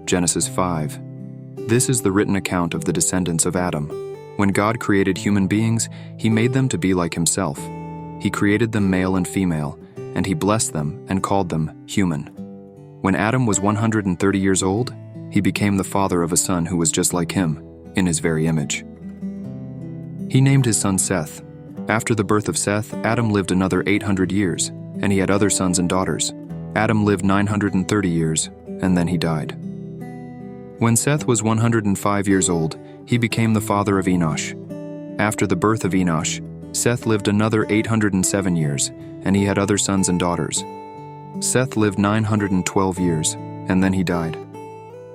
Genesis 5. This is the written account of the descendants of Adam. When God created human beings, He made them to be like Himself. He created them male and female, and He blessed them and called them human. When Adam was 130 years old, he became the father of a son who was just like him, in his very image. He named his son Seth. After the birth of Seth, Adam lived another 800 years, and he had other sons and daughters. Adam lived 930 years, and then he died. When Seth was 105 years old, he became the father of Enosh. After the birth of Enosh, Seth lived another 807 years, and he had other sons and daughters. Seth lived 912 years, and then he died.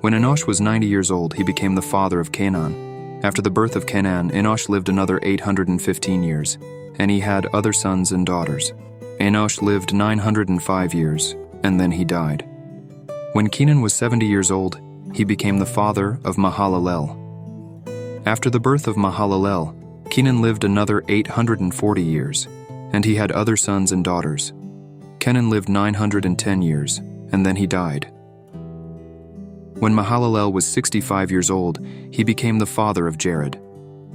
When Enosh was 90 years old, he became the father of Canaan. After the birth of Canaan, Enosh lived another 815 years, and he had other sons and daughters. Enosh lived 905 years, and then he died. When Kenan was 70 years old, he became the father of Mahalalel. After the birth of Mahalalel, Kenan lived another 840 years, and he had other sons and daughters. Kenan lived 910 years, and then he died. When Mahalalel was 65 years old, he became the father of Jared.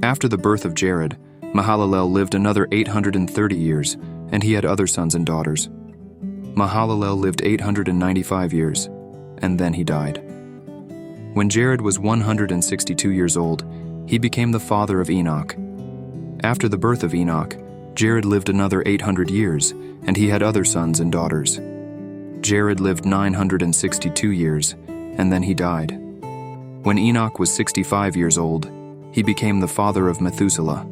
After the birth of Jared, Mahalalel lived another 830 years, and he had other sons and daughters. Mahalalel lived 895 years, and then he died. When Jared was 162 years old, he became the father of Enoch. After the birth of Enoch, Jared lived another 800 years, and he had other sons and daughters. Jared lived 962 years, and then he died. When Enoch was 65 years old, he became the father of Methuselah.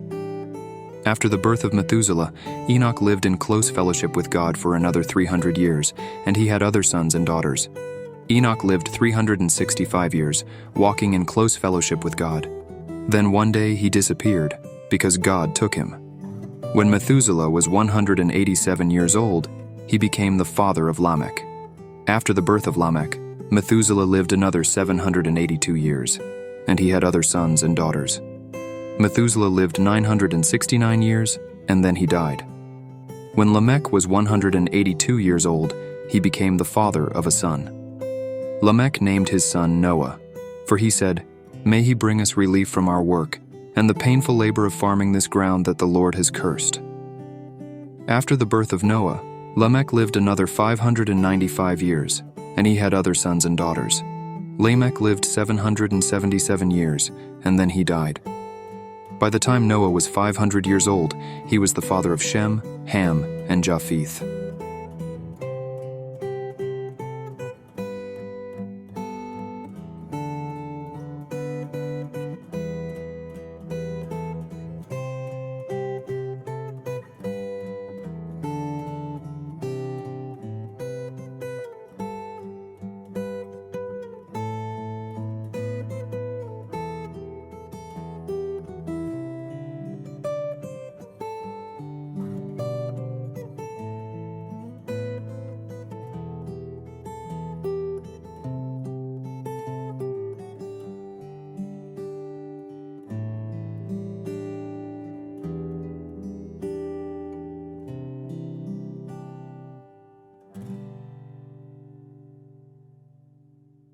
After the birth of Methuselah, Enoch lived in close fellowship with God for another 300 years, and he had other sons and daughters. Enoch lived 365 years, walking in close fellowship with God. Then one day he disappeared, because God took him. When Methuselah was 187 years old, he became the father of Lamech. After the birth of Lamech, Methuselah lived another 782 years, and he had other sons and daughters. Methuselah lived 969 years, and then he died. When Lamech was 182 years old, he became the father of a son. Lamech named his son Noah, for he said, "May he bring us relief from our work, and the painful labor of farming this ground that the Lord has cursed." After the birth of Noah, Lamech lived another 595 years, and he had other sons and daughters. Lamech lived 777 years, and then he died. By the time Noah was 500 years old, he was the father of Shem, Ham, and Japheth.